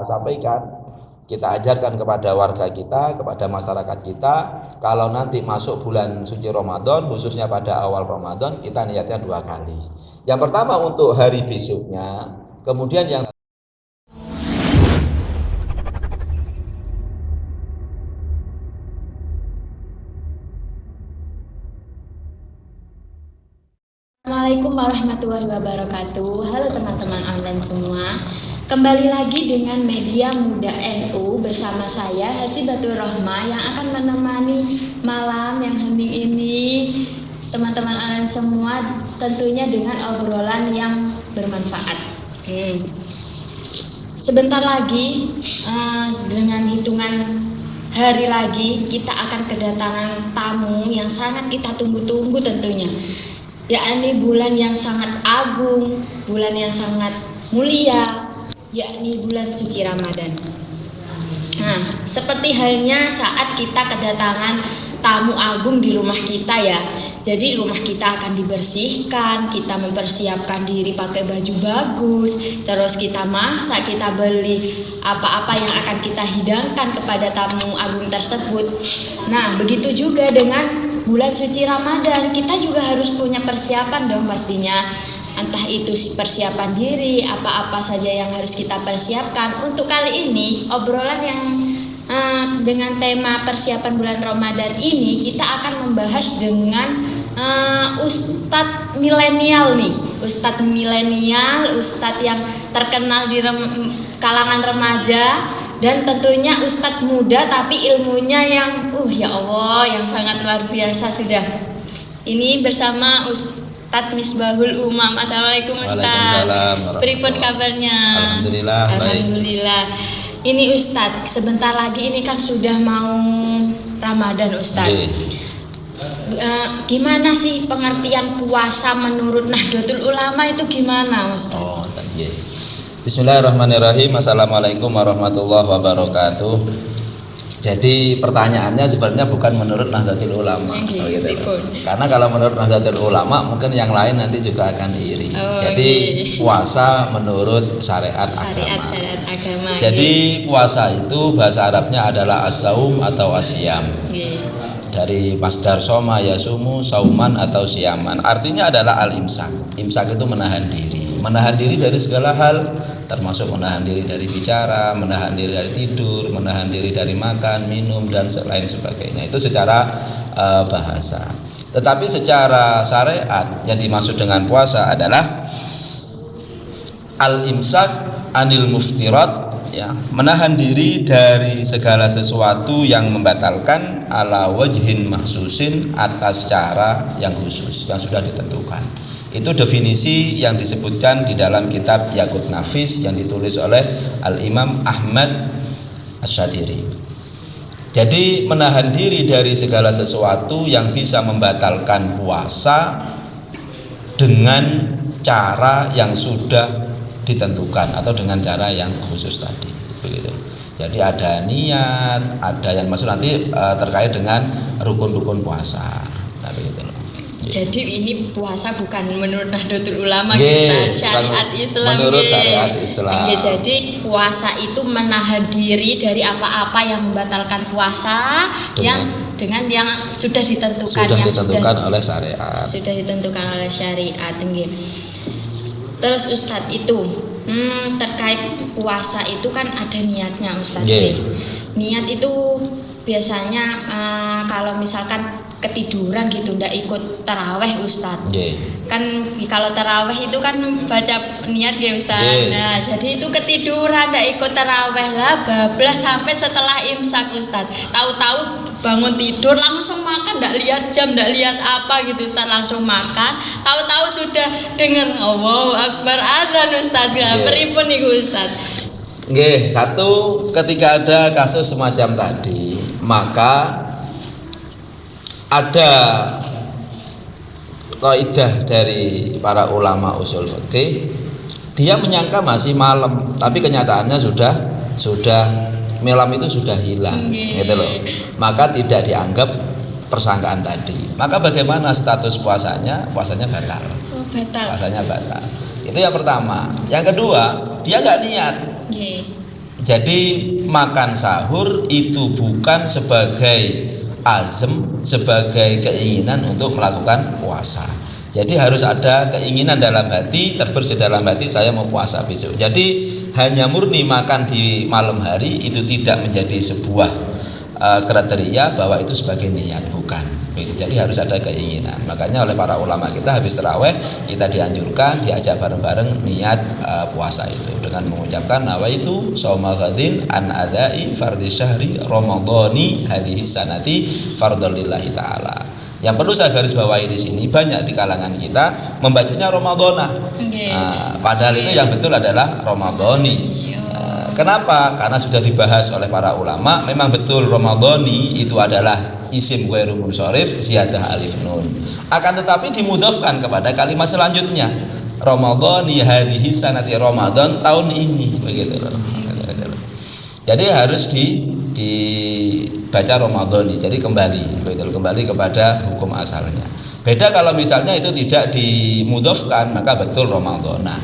sampaikan, kita ajarkan kepada warga kita, kepada masyarakat kita, kalau nanti masuk bulan suci Ramadan, khususnya pada awal Ramadan, kita niatnya 2 kali. Yang pertama untuk hari besoknya, kemudian yang Assalamualaikum warahmatullahi wabarakatuh. Halo teman-teman online semua. Kembali lagi dengan Media Muda NU bersama saya Hasibatur Rohmah yang akan menemani malam yang hening ini teman-teman online semua, tentunya dengan obrolan yang bermanfaat. Sebentar lagi dengan hitungan hari lagi kita akan kedatangan tamu yang sangat kita tunggu-tunggu tentunya, yakni bulan yang sangat agung, bulan yang sangat mulia, yakni bulan suci Ramadan. Nah, seperti halnya saat kita kedatangan tamu agung di rumah kita ya. Jadi rumah kita akan dibersihkan, kita mempersiapkan diri pakai baju bagus, terus kita masak, kita beli apa-apa yang akan kita hidangkan kepada tamu agung tersebut. Nah, begitu juga dengan bulan suci Ramadan, kita juga harus punya persiapan dong pastinya. Entah itu persiapan diri, apa-apa saja yang harus kita persiapkan. Untuk kali ini, obrolan yang dengan tema persiapan bulan Ramadan ini, kita akan membahas dengan Ustadz milenial nih. Ustadz milenial, Ustadz yang terkenal di kalangan remaja, dan tentunya Ustadz muda tapi ilmunya yang ya Allah, yang sangat luar biasa sudah. Ini bersama Ustadz Misbahul Umam. Assalamualaikum Ustadz. Pripun kabarnya? Alhamdulillah. Alhamdulillah. Ini Ustadz, sebentar lagi ini kan sudah mau Ramadan Ustadz. Gimana sih pengertian puasa menurut Nahdlatul Ulama itu gimana Ustadz? Bismillahirrahmanirrahim. Assalamualaikum warahmatullahi wabarakatuh. Jadi pertanyaannya sebenarnya bukan menurut Nahdlatul Ulama, gitu. Karena kalau menurut Nahdlatul Ulama mungkin yang lain nanti juga akan iri. Jadi puasa menurut syariat agama. Jadi puasa itu bahasa Arabnya adalah as-saum atau asyam. Dari masdar soma yasumu, sauman atau siaman. Artinya adalah al-imsak. Imsak itu menahan diri. Menahan diri dari segala hal, termasuk menahan diri dari bicara, menahan diri dari tidur, menahan diri dari makan, minum, dan lain sebagainya. Itu secara bahasa. Tetapi secara syariat yang dimaksud dengan puasa adalah al-imsak anil muftirat, ya, menahan diri dari segala sesuatu yang membatalkan ala wajhin mahsusin, atas cara yang khusus yang sudah ditentukan. Itu definisi yang disebutkan di dalam kitab Yaqut Nafis yang ditulis oleh Al-Imam Ahmad Asy-Syadiri. Jadi menahan diri dari segala sesuatu yang bisa membatalkan puasa dengan cara yang sudah ditentukan atau dengan cara yang khusus tadi, begitu. Jadi ada niat, ada yang maksud nanti terkait dengan rukun-rukun puasa. Nah, begitu loh. Jadi ini puasa bukan menurut Nahdlatul Ulama, syariat Islam. Menurut syariat Islam. Jadi puasa itu menahan diri dari apa-apa yang membatalkan puasa dengan yang sudah ditentukan oleh syariat. Sudah ditentukan oleh syariat. Terus Ustadz itu terkait puasa itu kan ada niatnya Ustadz. Niat itu biasanya kalau misalkan ketiduran gitu ndak ikut taraweh Ustadz. Kan kalau taraweh itu kan baca niat ya Ustadz. Nah, jadi itu ketiduran ndak ikut taraweh lah, bablas sampai setelah imsak Ustadz. Tahu-tahu bangun tidur langsung makan, ndak lihat jam, ndak lihat apa gitu Ustadz, langsung makan. Tahu-tahu sudah dengar Allahu Akbar adzan Ustadz. Pripun niku Ustadz? Satu, ketika ada kasus semacam tadi, maka ada kaidah dari para ulama usul fikih, dia menyangka masih malam, tapi kenyataannya sudah malam itu sudah hilang, gitu loh. Maka tidak dianggap persangkaan tadi. Maka bagaimana status puasanya? Puasanya batal. Puasanya batal. Itu yang pertama. Yang kedua, dia nggak niat. Jadi makan sahur itu bukan sebagai azam, sebagai keinginan untuk melakukan puasa. Jadi harus ada keinginan dalam hati, terbersih dalam hati, saya mau puasa besok. Jadi hanya murni makan di malam hari itu tidak menjadi sebuah kriteria bahwa itu sebagai niat, bukan. Jadi harus ada keinginan. Makanya oleh para ulama kita habis tarawih kita dianjurkan diajak bareng-bareng niat puasa itu dengan mengucapkan nawaitu shauma ghadin an adai fardhi syahri ramadhani hadhihi sanati fardholillahi taala. Yang perlu saya garis bawahi di sini, banyak di kalangan kita membacanya Ramadhana. Padahal itu yang betul adalah Ramadhani. Kenapa? Karena sudah dibahas oleh para ulama, memang betul Ramadhani itu adalah isim ghairu munsharif ziyadah alif nun. Akan tetapi dimudhafkan kepada kalimat selanjutnya. Ramadhani hadhihi sanati, Ramadan tahun ini, begitu loh. Jadi harus dibaca Ramadhani. Jadi kembali kepada hukum asalnya. Beda kalau misalnya itu tidak dimudhafkan, maka betul Ramadhana.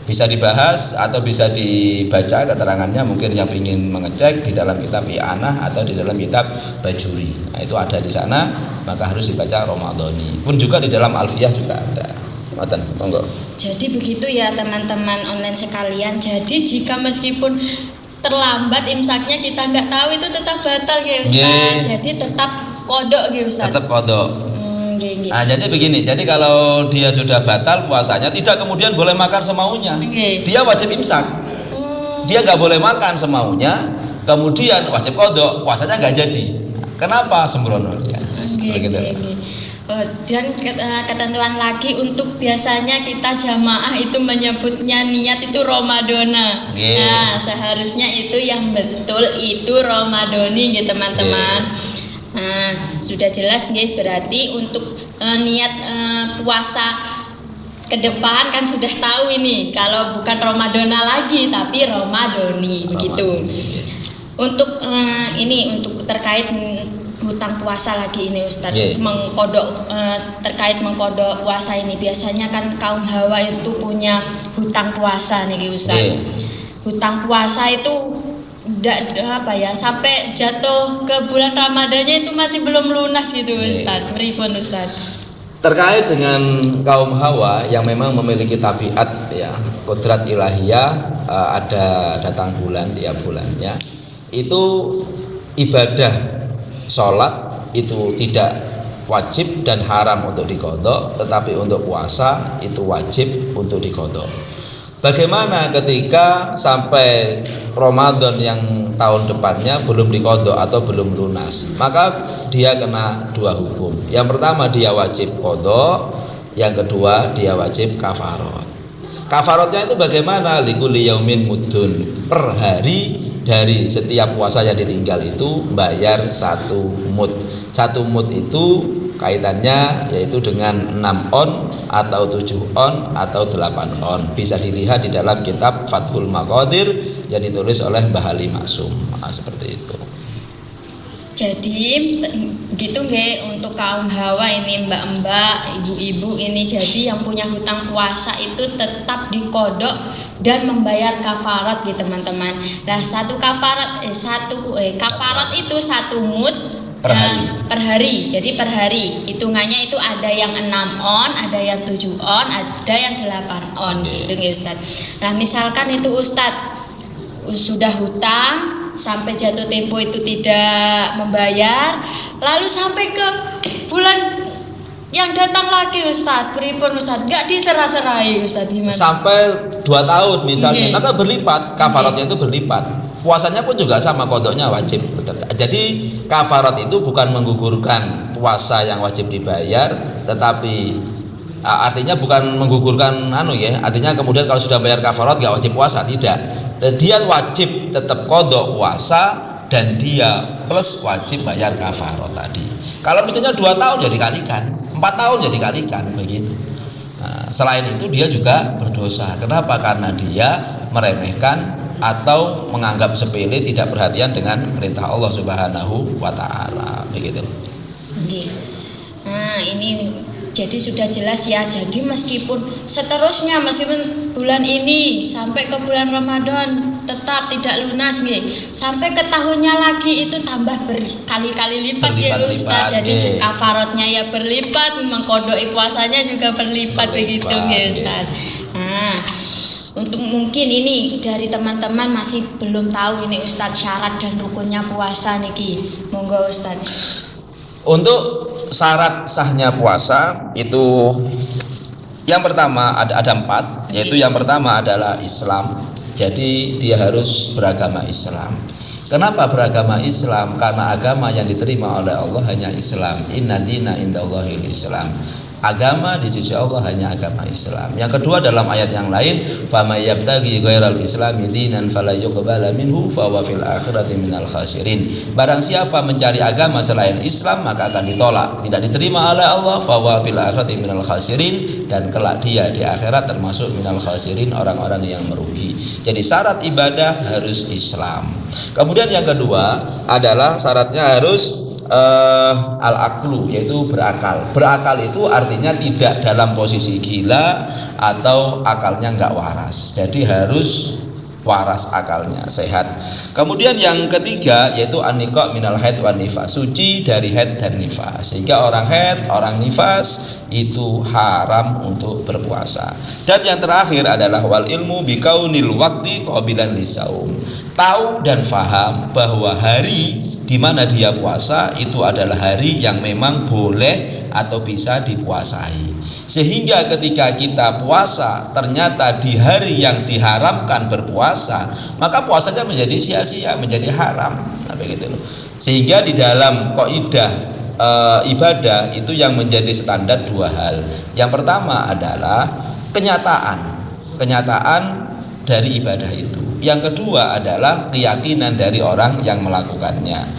Bisa dibahas atau bisa dibaca keterangannya, mungkin yang ingin mengecek di dalam kitab I'anah atau di dalam kitab Bajuri. Nah, itu ada di sana, maka harus dibaca Ramadhani. Pun juga di dalam Alfiyah juga ada. Monggo. Jadi begitu ya teman-teman online sekalian. Jadi jika meskipun terlambat imsaknya kita nggak tahu, itu tetap batal ya Ustaz. Jadi tetap kodok ya Ustaz. Tetap kodok. Nah, jadi begini. Jadi kalau dia sudah batal puasanya, tidak kemudian boleh makan semaunya. Dia wajib imsak. Dia nggak boleh makan semaunya. Kemudian wajib kodok, puasanya nggak jadi. Kenapa? Sembrono ya. Begitu. Dan ketentuan lagi untuk biasanya kita jamaah itu menyebutnya niat itu Ramadhana. Nah, seharusnya itu yang betul itu Ramadhani gitu teman-teman. Nah, sudah jelas guys, berarti untuk niat puasa ke depan kan sudah tahu ini kalau bukan Ramadhana lagi tapi Ramadhani begitu. Untuk untuk terkait hutang puasa lagi ini Ustadz, mengkodok terkait mengkodok puasa ini, biasanya kan kaum hawa itu punya hutang puasa nih Ustadz. Hutang puasa itu sampai jatuh ke bulan Ramadannya itu masih belum lunas gitu Ustadz. Pripun Ustadz? Terkait dengan kaum hawa yang memang memiliki tabiat ya, kodrat ilahiyah, ada datang bulan tiap bulannya, itu ibadah sholat itu tidak wajib dan haram untuk diqadha, tetapi untuk puasa itu wajib untuk diqadha. Bagaimana ketika sampai Ramadan yang tahun depannya belum diqadha atau belum lunas? Maka dia kena dua hukum. Yang pertama dia wajib qadha, yang kedua dia wajib kafarat. Kafaratnya itu bagaimana? Likulli yaumin muddun, per hari dari setiap puasa yang ditinggal itu bayar 1 mud. 1 mud itu kaitannya yaitu dengan 6 on atau 7 on atau 8 on. Bisa dilihat di dalam kitab Fathul Maqadir yang ditulis oleh Mbah Ali Maksum. Nah, seperti itu. Jadi begitu nggih untuk kaum hawa ini, mbak-mbak, ibu-ibu ini, jadi yang punya hutang puasa itu tetap dikodok dan membayar kafarat gitu teman-teman. Nah, kafarat itu 1 mud per hari. Jadi per hari hitungannya itu ada yang 6 on, ada yang 7 on, ada yang 8 on gitu ya Ustaz. Nah, misalkan itu Ustaz sudah hutang sampai jatuh tempo itu tidak membayar, lalu sampai ke bulan yang datang lagi Ustaz, pripun Ustaz? Enggak diserah-serahi Ustaz, gimana? Sampai 2 tahun misalnya, maka berlipat, kafaratnya itu berlipat. Puasanya pun juga sama, kodoknya wajib. Jadi kafarat itu bukan menggugurkan puasa yang wajib dibayar, tetapi artinya bukan menggugurkan artinya kemudian kalau sudah bayar kafarat nggak wajib puasa, tidak. Dia wajib tetap kodok puasa dan dia plus wajib bayar kafarat tadi. Kalau misalnya 2 tahun ya dikalikan, 4 tahun ya dikalikan begitu. Nah, selain itu dia juga berdosa. Kenapa? Karena dia meremehkan atau menganggap sepele, tidak perhatian dengan perintah Allah Subhanahu wa taala begitu. Nah, ini Jadi sudah jelas ya. Jadi meskipun bulan ini sampai ke bulan Ramadan tetap tidak lunas nggih. Sampai ke tahunnya lagi itu tambah berkali-kali lipat ya Ustaz. Jadi kafaratnya ya berlipat, mengkodoi puasanya juga berlipat begitu nggih Ustaz. Nah, untuk mungkin ini dari teman-teman masih belum tahu ini Ustaz syarat dan rukunnya puasa niki. Monggo Ustaz. Untuk syarat sahnya puasa itu yang pertama ada 4, yaitu yang pertama adalah Islam. Jadi dia harus beragama Islam. Kenapa beragama Islam? Karena agama yang diterima oleh Allah hanya Islam. Inna dina indallahil Islam. Agama di sisi Allah hanya agama Islam. Yang kedua dalam ayat yang lain, "Faman yabtaghi ghairal islami dinan fala yuqbala minhu fa huwa fil akhirati minal khasirin." Barang siapa mencari agama selain Islam maka akan ditolak, tidak diterima oleh Allah, fa huwa fil akhirati minal khasirin, dan kelak dia di akhirat termasuk minal khasirin, orang-orang yang merugi. Jadi syarat ibadah harus Islam. Kemudian yang kedua adalah syaratnya harus al-aqlu, yaitu berakal. Berakal itu artinya tidak dalam posisi gila atau akalnya enggak waras. Jadi harus waras akalnya, sehat. Kemudian yang ketiga yaitu an-niqa minal haid wan nifas, suci dari haid dan nifas. Sehingga orang haid, orang nifas itu haram untuk berpuasa. Dan yang terakhir adalah wal ilmu bikaunil waqti qabilan lisaum. Tahu dan faham bahwa hari di mana dia puasa itu adalah hari yang memang boleh atau bisa dipuasai. Sehingga ketika kita puasa ternyata di hari yang diharamkan berpuasa, maka puasanya menjadi sia-sia, menjadi haram. Nah, begitu loh. Sehingga di dalam kaidah ibadah itu yang menjadi standar 2 hal. Yang pertama adalah kenyataan dari ibadah itu. Yang kedua adalah keyakinan dari orang yang melakukannya.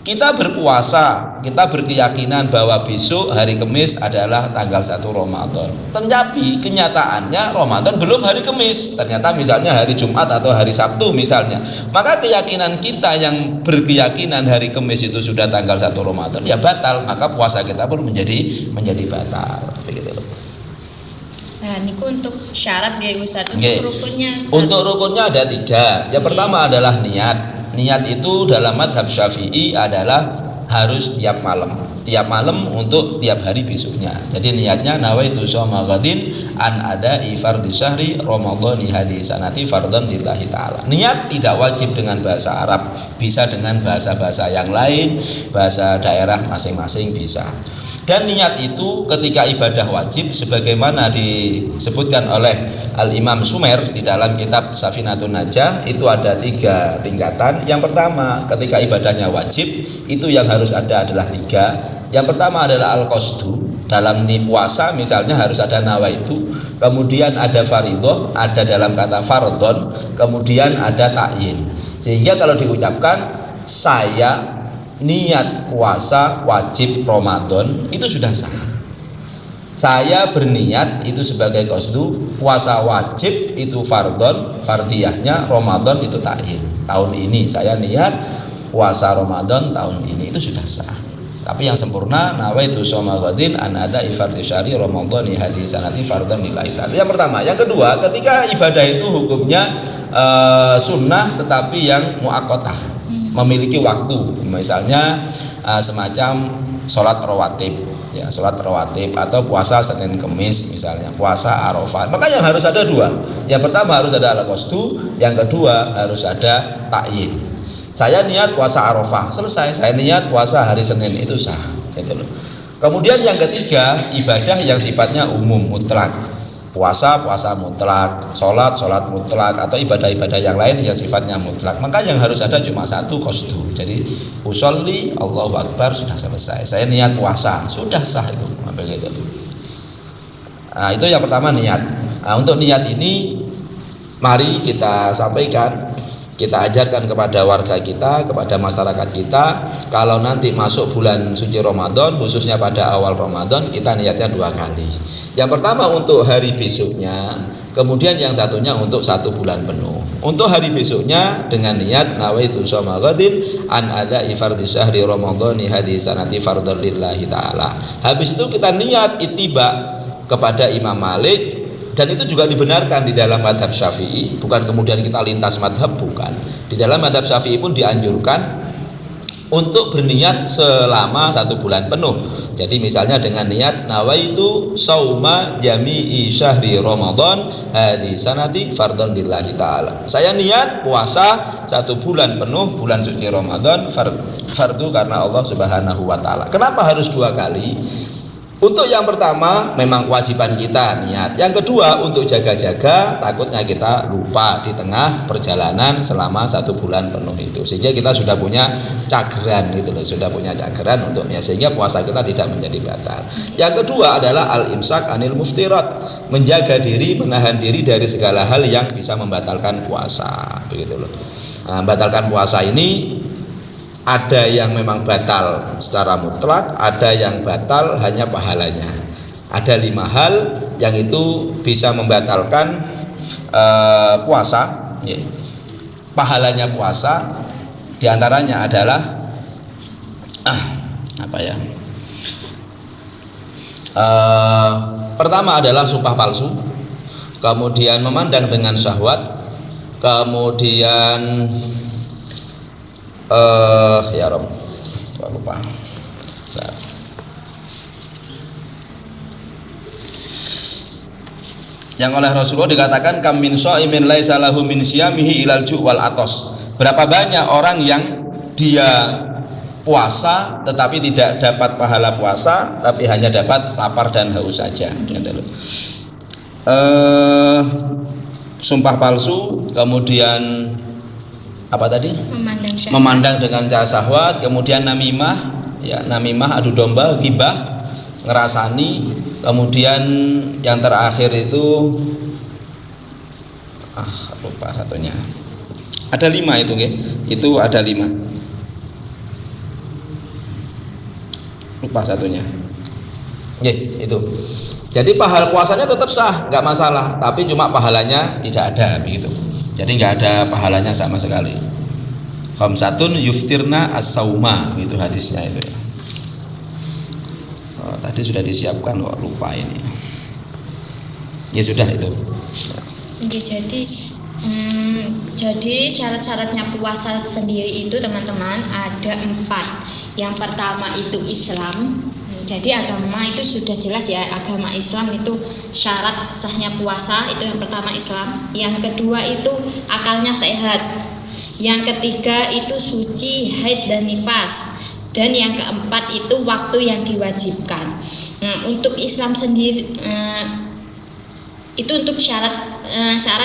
Kita berpuasa, kita berkeyakinan bahwa besok hari Kamis adalah tanggal 1 Ramadan. Tetapi kenyataannya Ramadan belum hari Kamis. Ternyata misalnya hari Jumat atau hari Sabtu misalnya. Maka keyakinan kita yang berkeyakinan hari Kamis itu sudah tanggal 1 Ramadan ya batal, maka puasa kita pun menjadi batal. Begitu loh. Nah, niku untuk syarat ya Ustaz. Untuk rukunnya Ustaz. Untuk rukunnya ada 3. Yang pertama adalah niat. Niat itu dalam madhab Syafi'i adalah harus tiap malam untuk tiap hari besoknya. Jadi niatnya nawaitu shauma ghadin an ada'i fardhi syahri ramadhani hadhihi sanati fardhan lillahi ta'ala. Niat tidak wajib dengan bahasa Arab, bisa dengan bahasa-bahasa yang lain, bahasa daerah masing-masing bisa. Dan niat itu ketika ibadah wajib sebagaimana disebutkan oleh Al-Imam Sumer di dalam kitab Safinatun Najah itu ada 3 tingkatan. Yang pertama ketika ibadahnya wajib itu yang harus ada adalah 3. Yang pertama adalah al-qasdu. Dalam puasa misalnya harus ada nawaitu, kemudian ada fardhon, ada dalam kata fardhon, kemudian ada ta'yin. Sehingga kalau diucapkan saya niat puasa wajib Ramadan itu sudah sah. Saya berniat itu sebagai qasdu, puasa wajib itu fardhon, fardiyahnya Ramadan itu ta'yin. Tahun ini saya niat puasa Ramadan tahun ini itu sudah sah. Tapi yang sempurna nawaitu shauma ghadin an ada'i fardhi syahri ramadhani hadhihi sanati fardhan lillahi ta'ala. Yang pertama, yang kedua, ketika ibadah itu hukumnya sunnah tetapi yang muaqqatah, memiliki waktu. Misalnya semacam sholat rawatib, ya sholat rawatib atau puasa Senin Kemis misalnya, puasa Arafah. Maka yang harus ada 2. Yang pertama harus ada al-qasdu, yang kedua harus ada ta'yin. Saya niat puasa Arafah, selesai. Saya niat puasa hari Senin, itu sah. Gitu loh. Kemudian yang ketiga, ibadah yang sifatnya umum, mutlak. Puasa mutlak, sholat mutlak, atau ibadah-ibadah yang lain yang sifatnya mutlak. Maka yang harus ada cuma 1 qasdu. Jadi usolli, Allahu Akbar, sudah selesai. Saya niat puasa, sudah sah itu. Begitu. Nah, itu yang pertama niat. Nah, untuk niat ini mari kita sampaikan kita ajarkan kepada warga kita, kepada masyarakat kita, kalau nanti masuk bulan suci Ramadan, khususnya pada awal Ramadan, kita niatnya 2 kali. Yang pertama untuk hari besoknya, kemudian yang satunya untuk 1 bulan penuh. Untuk hari besoknya dengan niat nawaitu shoma ghadin an ada'i fardhi syahri ramadhani hadhihi sanati fardhan lillahi ta'ala. Habis itu kita niat ittiba kepada Imam Malik, dan itu juga dibenarkan di dalam madhab Syafi'i, bukan kemudian kita lintas madhab, bukan. Di dalam madhab Syafi'i pun dianjurkan untuk berniat selama 1 bulan penuh. Jadi misalnya dengan niat nawaitu sauma jami'i syahri Ramadan hadhihi sanati fardhan lillahi ta'ala. Saya niat puasa 1 bulan penuh bulan suci Ramadan fardu karena Allah Subhanahu wa taala. Kenapa harus 2 kali? Untuk yang pertama memang kewajiban kita niat. Yang kedua untuk jaga-jaga, takutnya kita lupa di tengah perjalanan selama 1 bulan penuh itu. Sehingga kita sudah punya cageran gitu loh, sudah punya cageran untuk niat, sehingga puasa kita tidak menjadi batal. Yang kedua adalah al-imsak anil muftirat, menjaga diri, menahan diri dari segala hal yang bisa membatalkan puasa, begitu loh. Nah, membatalkan puasa ini ada yang memang batal secara mutlak, ada yang batal hanya pahalanya. Ada 5 hal yang itu bisa membatalkan puasa, pahalanya puasa. Di antaranya adalah pertama adalah sumpah palsu, kemudian memandang dengan syahwat, kemudian ya Rob, lupa. Yang oleh Rasulullah dikatakan kam min shaimin laisa lahu min siyamihi ilal ju' wal atos. Berapa banyak orang yang dia puasa tetapi tidak dapat pahala puasa, tapi hanya dapat lapar dan haus saja. Sumpah palsu, kemudian apa tadi? Memandang dengan cara syahwat, kemudian namimah, ya namimah adu domba, ghibah, ngerasani, kemudian yang terakhir itu lupa satunya. Ada 5 itu ya. Itu ada 5. Lupa satunya. Itu. Jadi pahala puasanya tetap sah, nggak masalah, tapi cuma pahalanya tidak ada begitu. Jadi nggak ada pahalanya sama sekali. Khamsatun yuftirna as-sauma, itu hadisnya itu ya. Tadi sudah disiapkan kok, lupa ini. Ya sudah itu. Oke, jadi syarat-syaratnya puasa sendiri itu teman-teman ada 4. Yang pertama itu Islam. Jadi agama itu sudah jelas ya, agama Islam itu syarat sahnya puasa itu yang pertama Islam. Yang kedua itu akalnya sehat. Yang ketiga itu suci haid dan nifas. Dan yang keempat itu waktu yang diwajibkan. Nah, untuk Islam sendiri itu untuk syarat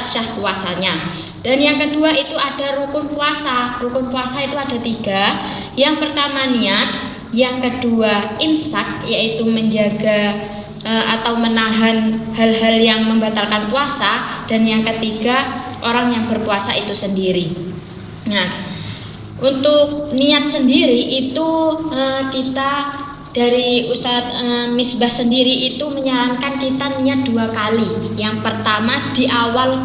sah puasanya. Dan yang kedua itu ada rukun puasa. Rukun puasa itu ada 3. Yang pertama niat. Yang kedua imsak, yaitu menjaga atau menahan hal-hal yang membatalkan puasa. Dan yang ketiga orang yang berpuasa itu sendiri. Nah, untuk niat sendiri itu kita dari Ustadz Misbah sendiri itu menyarankan kita niat 2 kali. Yang pertama di awal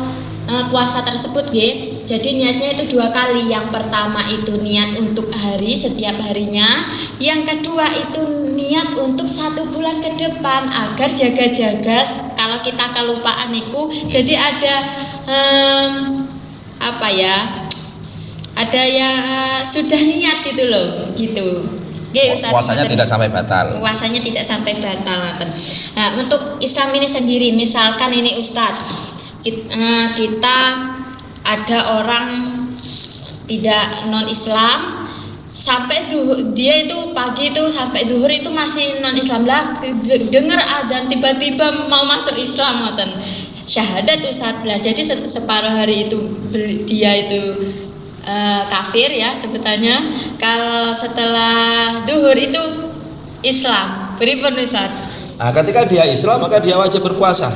puasa tersebut ya. Jadi niatnya itu 2 kali. Yang pertama itu niat untuk hari setiap harinya. Yang kedua itu niat untuk 1 bulan ke depan agar jaga-jaga kalau kita kelupaan itu. Jadi ada ada yang sudah niat gitu loh, gitu. Ya, Ustaz, puasanya tidak sampai batal. Puasanya tidak sampai batal. Nah, untuk Islam ini sendiri, misalkan ini Ustaz, kita ada orang tidak non Islam sampai dia itu pagi itu sampai duhur itu masih non Islam lah, dengar adzan tiba-tiba mau masuk Islam, syahadat Ustaz. Jadi separuh hari itu dia itu kafir ya sebutannya. Kalau setelah duhur itu Islam. Pripun Ustaz? Nah, ketika dia Islam maka dia wajib berpuasa.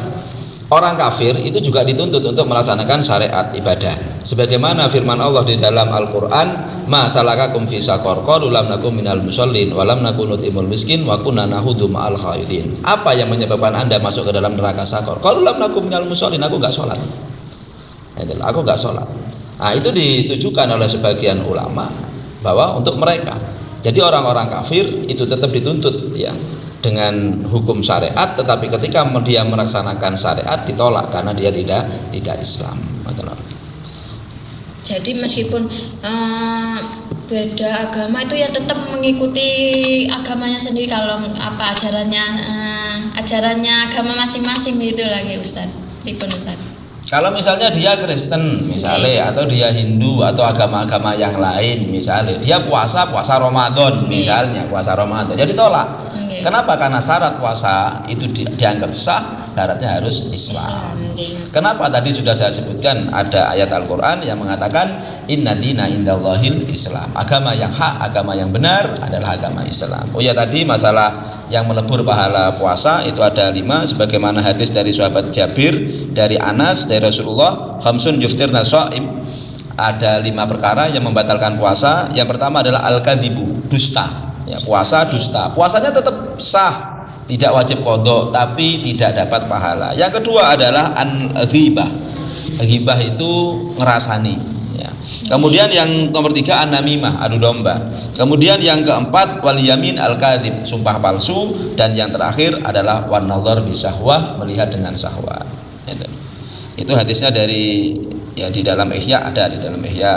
orang kafir itu juga dituntut untuk melaksanakan syariat ibadah. Sebagaimana firman Allah di dalam Al-Qur'an, "Ma salakakum fi saqar? Qalu lam nakum minal musallin wa lam nakun nut'imul miskin wa kunna nahudu ma'al khaidin." Apa yang menyebabkan Anda masuk ke dalam neraka Saqar? Qalu lam nakum minal musallin, aku enggak sholat. Aku enggak sholat. Nah, itu ditujukan oleh sebagian ulama bahwa untuk mereka. Jadi orang-orang kafir itu tetap dituntut ya dengan hukum syariat, tetapi ketika dia melaksanakan syariat ditolak karena dia tidak Islam. Jadi meskipun beda agama itu ya tetap mengikuti agamanya sendiri, kalau apa ajarannya agama masing-masing gitu lagi Ustaz. Ribun Ustaz. Kalau misalnya dia Kristen misalnya, atau dia Hindu atau agama-agama yang lain misalnya, dia puasa Ramadan misalnya, puasa Ramadan, jadi tolak. Kenapa? Karena syarat puasa itu dianggap sah, syaratnya harus Islam. Kenapa? Tadi sudah saya sebutkan ada ayat Al-Qur'an yang mengatakan inna dina indallahil Islam. Agama yang hak, agama yang benar adalah agama Islam. Oh ya, tadi masalah yang melebur pahala puasa itu ada 5, sebagaimana hadis dari sahabat Jabir, dari Anas, dari Rasulullah, khamsun yuftirna shaim. Ada 5 perkara yang membatalkan puasa. Yang pertama adalah al-kadzibu, dusta. Ya, puasa dusta. Puasanya tetap sah, tidak wajib qadha, tapi tidak dapat pahala. Yang kedua adalah ghibah. Ghibah itu ngerasani ya. Kemudian yang nomor 3 an-namimah, adu domba. Kemudian yang keempat wal yamin al-kadzib, sumpah palsu. Dan yang terakhir adalah wan nazar bisahwah, melihat dengan syahwat. Itu hadisnya dari ya di dalam Ihya, ada di dalam Ihya.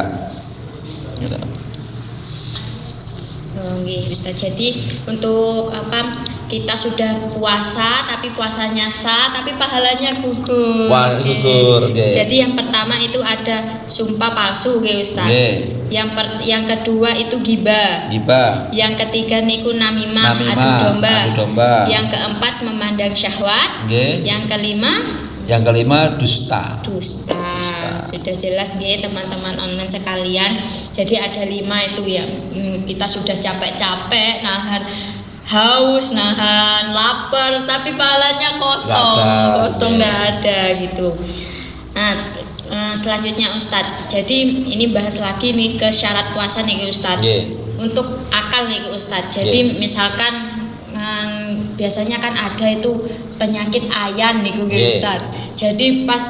Ustaz, jadi untuk apa, kita sudah puasa tapi puasanya sah tapi pahalanya gugur. Wah, gugur. Jadi yang pertama itu ada sumpah palsu Ustaz. Yang kedua itu ghibah. Yang ketiga niku namimah, adu domba. Yang keempat memandang syahwat. Yang kelima dusta. Sudah jelas teman-teman online sekalian. Jadi ada 5 itu yang kita sudah capek-capek nahan haus, nahan lapar, tapi pahalanya kosong nggak ada gitu. Nah, selanjutnya Ustadz, jadi ini bahas lagi nih ke syarat puasa nih Ustadz. Untuk akal nih Ustadz. Jadi misalkan biasanya kan ada itu penyakit ayan nih Ustadz. Jadi pas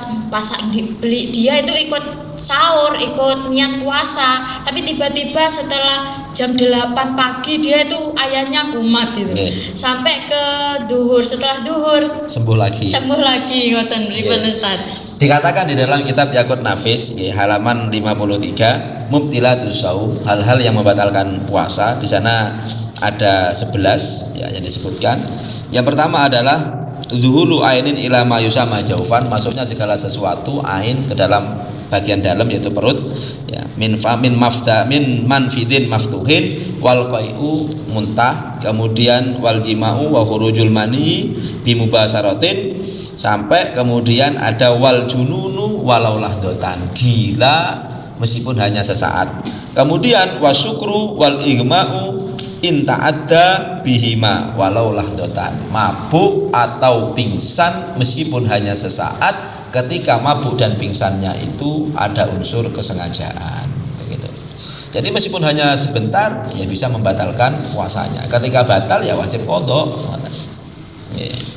beli dia itu ikut sahur, ikut niat puasa, tapi tiba-tiba setelah jam 8 pagi dia itu ayannya kumat gitu. Sampai ke duhur, setelah duhur sembuh lagi ngoten ribet Ustaz. Dikatakan di dalam kitab Yaqut Nafis halaman 53, mubtilatus shaum, hal-hal yang membatalkan puasa. Di sana ada 11 ya yang disebutkan. Yang pertama adalah zuhulu ainin ila ma yusama jaufan, masuknya segala sesuatu ain ke dalam bagian dalam yaitu perut ya, min manfidin maftuhin wal qai'u muntah, kemudian wal jima'u wa khurujul mani bimubasaratin, sampai kemudian ada wal jununu walau lahdotan, gila meskipun hanya sesaat, kemudian wasyukru wal igma'u inta'adda bihima walau lahdotan, mabuk atau pingsan meskipun hanya sesaat. Ketika mabuk dan pingsannya itu ada unsur kesengajaan begitu. Jadi meskipun hanya sebentar ya bisa membatalkan puasanya. Ketika batal ya wajib qadha.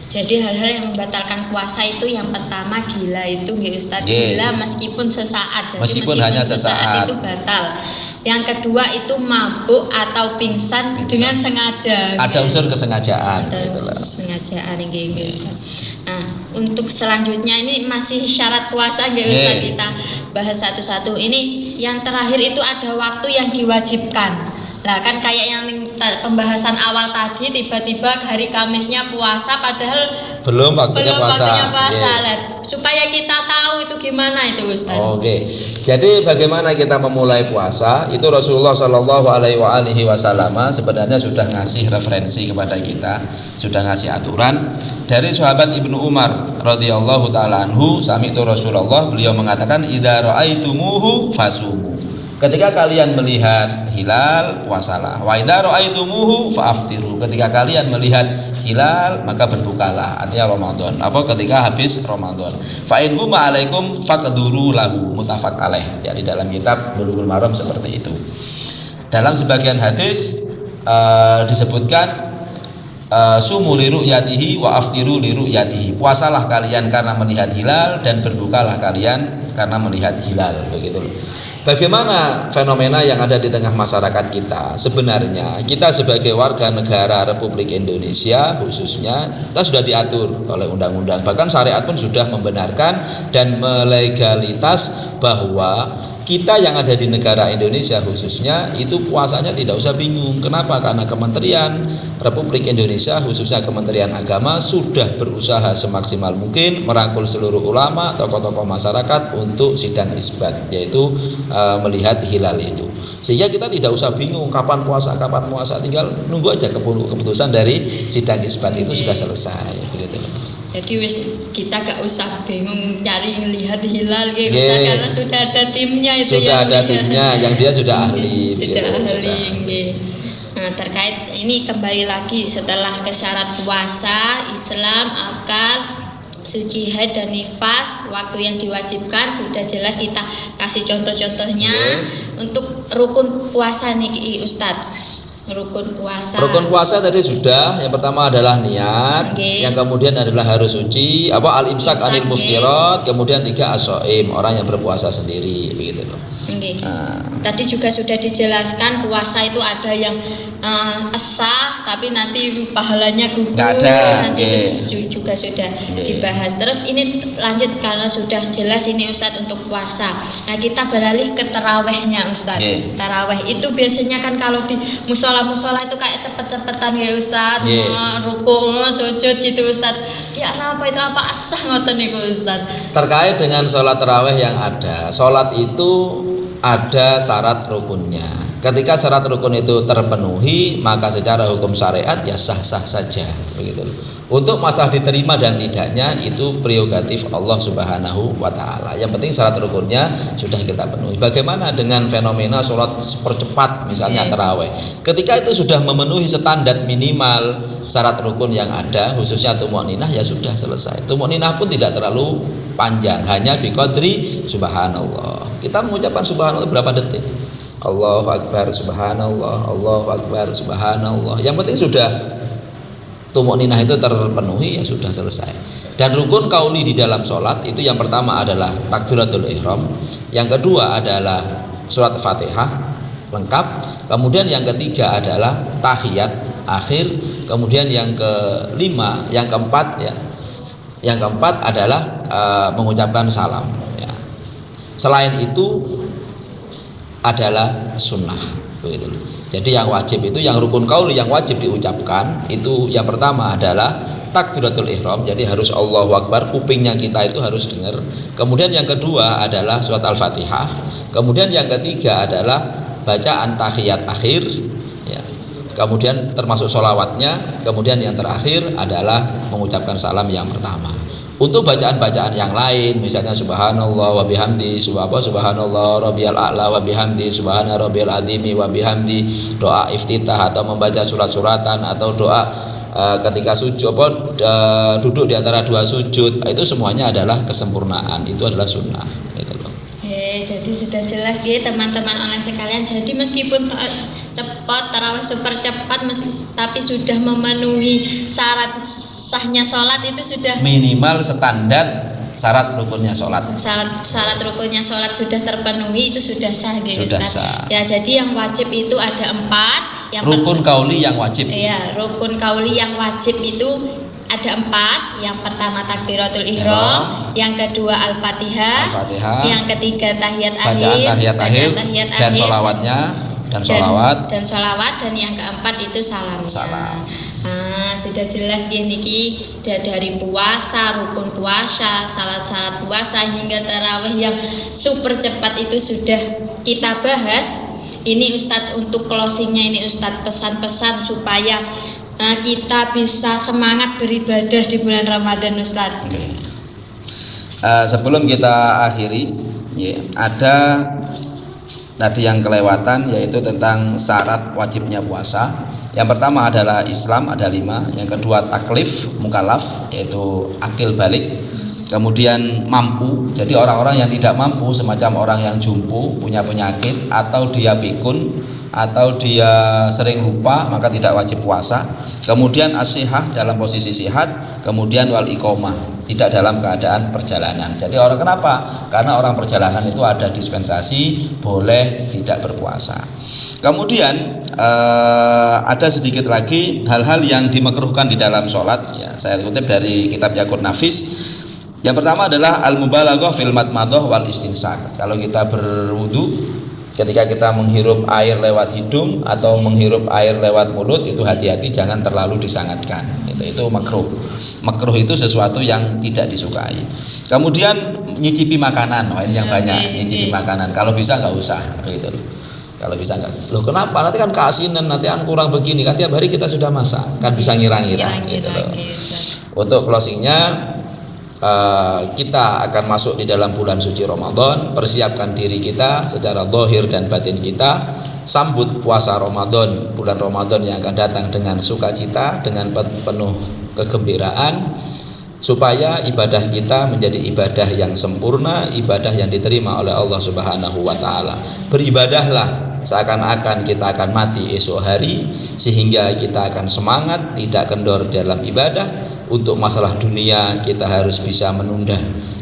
Jadi hal-hal yang membatalkan puasa itu yang pertama gila itu Ustaz. Gila meskipun sesaat. Jadi meskipun hanya sesaat itu batal. Yang kedua itu mabuk atau pingsan dengan sengaja. Ada unsur kesengajaan. Ada unsur kesengajaan Ustaz. Nah, untuk selanjutnya ini masih syarat puasa Ustaz, kita bahas satu-satu. Ini yang terakhir itu ada waktu yang diwajibkan. Nah kan kayak yang pembahasan awal tadi, tiba-tiba hari Kamisnya puasa padahal belum waktunya puasa. Supaya kita tahu itu gimana itu Ustaz. Jadi bagaimana kita memulai puasa itu Rasulullah Shallallahu Alaihi Wasallam sebenarnya sudah ngasih referensi kepada kita, sudah ngasih aturan. Dari sahabat Ibnu Umar radhiyallahu taala anhu, sami itu Rasulullah, beliau mengatakan idza ra'aitumuhu fasumu. Ketika kalian melihat hilal, puasalah. Wa idza ra'aitumuhu fa'aftiru. Ketika kalian melihat hilal, maka berbukalah. Artinya Ramadan. Ketika habis Ramadan. Fa in huma 'alaikum faqduru lahu. Muttafaq alaih. Ya, di dalam kitab Bulughul Maram seperti itu. Dalam sebagian hadis disebutkan sumu li ru'yatihi wa aftiru li ru'yatihi. Puasalah kalian karena melihat hilal dan berbukalah kalian karena melihat hilal, begitu. Bagaimana fenomena yang ada di tengah masyarakat kita? Sebenarnya kita sebagai warga negara Republik Indonesia khususnya, kita sudah diatur oleh undang-undang, bahkan syariat pun sudah membenarkan dan melegalitas bahwa kita yang ada di negara Indonesia khususnya itu puasanya tidak usah bingung. Kenapa? Karena Kementerian Republik Indonesia khususnya Kementerian Agama sudah berusaha semaksimal mungkin merangkul seluruh ulama, tokoh-tokoh masyarakat untuk sidang isbat, yaitu melihat hilal itu. Sehingga kita tidak usah bingung kapan puasa, tinggal nunggu aja keputusan dari sidang isbat itu sudah selesai, begitu. Jadi kita gak usah bingung cari lihat hilal gitu, karena sudah ada timnya itu. Sudah ada timnya yang dia sudah ahli. Nah, terkait ini kembali lagi setelah ke syarat puasa, Islam, akal, suci haid dan nifas, waktu yang diwajibkan sudah jelas kita kasih contoh-contohnya. Untuk rukun puasa nih Ustadz. Rukun puasa tadi sudah. Yang pertama adalah niat, yang kemudian adalah harus suci, al-imsak anil muftirat, kemudian 3 as-shaim, orang yang berpuasa sendiri, begitu loh. Tadi juga sudah dijelaskan puasa itu ada yang sah tapi nanti pahalanya gugur, nanti itu juga sudah dibahas. Terus ini lanjut karena sudah jelas ini Ustadz untuk puasa. Nah, kita beralih ke tarawehnya Ustadz. Taraweh itu biasanya kan kalau di musola itu kayak cepet-cepetan ya Ustadz, rukuk, sujud gitu Ustadz. Ya apa itu apa asah ngoten niku Ustadz. Terkait dengan sholat taraweh yang ada, sholat itu ada syarat rukunnya. Ketika syarat rukun itu terpenuhi, maka secara hukum syariat ya sah-sah saja, begitu. Untuk masalah diterima dan tidaknya itu prerogatif Allah Subhanahu wa taala. Yang penting syarat rukunnya sudah kita penuhi. Bagaimana dengan fenomena sholat sepercepat misalnya tarawih? Ketika itu sudah memenuhi standar minimal syarat rukun yang ada, khususnya tumaninah, ya sudah selesai. Tumaninah pun tidak terlalu panjang, hanya biqadri subhanallah. Kita mengucapkan subhanallah berapa detik? Allahu akbar subhanallah, Allahu akbar subhanallah. Yang penting sudah tumaninah itu terpenuhi, ya sudah selesai. Dan rukun qauli di dalam sholat itu yang pertama adalah takbiratul ihram, yang kedua adalah surat Fatihah lengkap, kemudian yang ketiga adalah tahiyat akhir, kemudian yang kelima, yang keempat adalah mengucapkan salam. Ya. Selain itu adalah sunnah, begitu. Jadi yang wajib itu, yang rukun qauli yang wajib diucapkan itu yang pertama adalah takbiratul ihram, jadi harus Allahu akbar, kupingnya kita itu harus dengar. Kemudian yang kedua adalah surat Al-Fatihah. Kemudian yang ketiga adalah bacaan tahiyat akhir, ya. Kemudian termasuk sholawatnya. Kemudian yang terakhir adalah mengucapkan salam yang pertama. Untuk bacaan-bacaan yang lain, misalnya subhanallah wa bihamdi, subhanallah rabbiyal a'la wa bihamdi, subhana rabbiyal azimi wa bihamdi, doa iftitah atau membaca surat-suratan atau doa ketika sujud duduk di antara dua sujud, itu semuanya adalah kesempurnaan, itu adalah sunnah, gitu loh. Jadi sudah jelas ya teman-teman online sekalian. Jadi meskipun cepat, tarawih super cepat, tapi sudah memenuhi syarat sahnya sholat, itu sudah minimal standar syarat rukunnya sholat. Syarat rukunnya sholat sudah terpenuhi, itu sudah sah gitu. Sudah sah. Ya, jadi yang wajib itu ada 4. Yang rukun qauli yang wajib. Iya, rukun qauli yang wajib itu ada 4. Yang pertama takbiratul ihram, yang kedua al-fatihah, yang ketiga tahiyat akhir, dan sholawatnya, dan sholawat, dan yang keempat itu salamnya. Sudah jelas ya niki, dari puasa, rukun puasa, syarat-syarat puasa hingga tarawih yang super cepat itu sudah kita bahas. Ini Ustadz untuk closingnya ini Ustadz pesan-pesan supaya kita bisa semangat beribadah di bulan Ramadan Ustadz. Sebelum kita akhiri, ya, ada tadi yang kelewatan, yaitu tentang syarat wajibnya puasa. Yang pertama adalah Islam, ada 5. Yang kedua taklif, mukallaf, yaitu akil balik. Kemudian mampu, jadi orang-orang yang tidak mampu, semacam orang yang jumpu, punya penyakit, atau dia pikun, atau dia sering lupa, maka tidak wajib puasa. Kemudian as-sihah, dalam posisi sihat. Kemudian wal iqomah, tidak dalam keadaan perjalanan. Jadi orang, kenapa? Karena orang perjalanan itu ada dispensasi boleh tidak berpuasa. Kemudian ada sedikit lagi hal-hal yang dimakruhkan di dalam sholat, ya, saya kutip dari kitab Yaqut Nafis. Yang pertama adalah al-mubalaghah fil madmadah wal istinsak. Kalau kita berwudu, ketika kita menghirup air lewat hidung atau menghirup air lewat mulut, itu hati-hati, jangan terlalu disangatkan. Itu makruh. Makruh itu sesuatu yang tidak disukai. Kemudian nyicipi makanan, yang banyak nyicipi makanan. Kalau bisa nggak usah, gitu loh. Kalau bisa nggak. Loh kenapa? Nanti kan keasinan, nanti kan kurang begini. Kan tiap hari kita sudah masak, kan bisa ngira-ngira, gitu loh. Untuk closingnya, kita akan masuk di dalam bulan suci Ramadan. Persiapkan diri kita secara zahir dan batin kita. Sambut puasa Ramadan, bulan Ramadan yang akan datang dengan sukacita, dengan penuh kegembiraan, supaya ibadah kita menjadi ibadah yang sempurna, ibadah yang diterima oleh Allah Subhanahu wa taala. Beribadahlah seakan-akan kita akan mati esok hari, sehingga kita akan semangat, tidak kendor dalam ibadah. Untuk masalah dunia kita harus bisa menunda.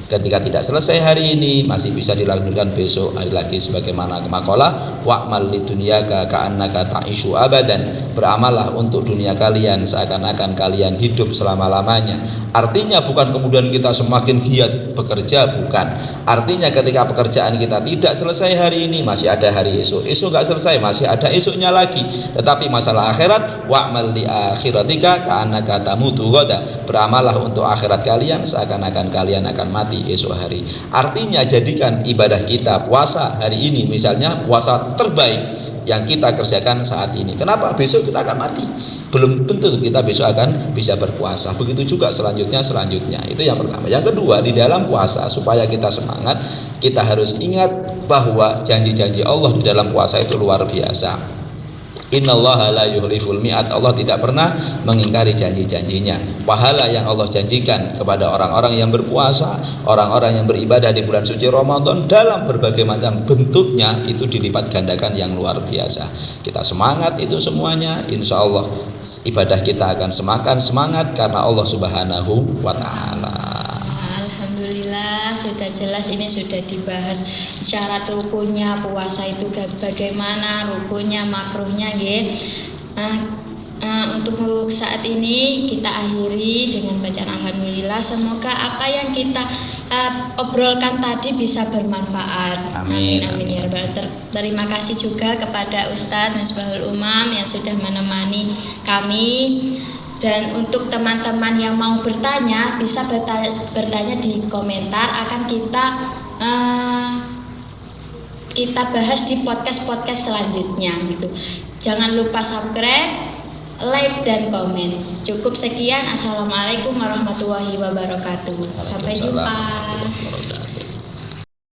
Ketika tidak selesai hari ini, masih bisa dilanjutkan besok hari lagi, sebagaimana maqalah wa'mal lidunyaka ka'annaka ta'ishu abadan. Beramallah untuk dunia kalian seakan-akan kalian hidup selama-lamanya. Artinya bukan kemudian kita semakin giat bekerja, bukan. Artinya ketika pekerjaan kita tidak selesai hari ini, masih ada hari esok. Esok gak selesai, masih ada esoknya lagi. Tetapi masalah akhirat, wa'mal li akhiratika ka'annaka tamutu ghadan. Beramallah untuk akhirat kalian seakan-akan kalian akan mati esok hari. Artinya jadikan ibadah kita puasa hari ini, misalnya puasa terbaik yang kita kerjakan saat ini. Kenapa? Besok kita akan mati, belum tentu kita besok akan bisa berpuasa. Begitu juga selanjutnya. Itu yang pertama. Yang kedua, di dalam puasa supaya kita semangat, kita harus ingat bahwa janji-janji Allah di dalam puasa itu luar biasa. Innallaha la yukhliful mi'ad. Allah tidak pernah mengingkari janji-janjinya. Pahala yang Allah janjikan kepada orang-orang yang berpuasa, orang-orang yang beribadah di bulan suci Ramadan dalam berbagai macam bentuknya, itu dilipat gandakan yang luar biasa. Kita semangat itu semuanya, insya Allah ibadah kita akan semakin semangat karena Allah Subhanahu wa ta'ala. Sudah jelas, ini sudah dibahas syarat rukunnya puasa itu bagaimana, rukunnya, makruhnya, untuk saat ini kita akhiri dengan bacaan alhamdulillah. Semoga apa yang kita obrolkan tadi bisa bermanfaat. Amin. Ya Rabbal. Terima kasih juga kepada Ustadz Misbahul Umam yang sudah menemani kami. Dan untuk teman-teman yang mau bertanya, bisa bertanya di komentar, akan kita bahas di podcast selanjutnya gitu. Jangan lupa subscribe, like dan komen. Cukup sekian. Assalamualaikum warahmatullahi wabarakatuh. Sampai jumpa.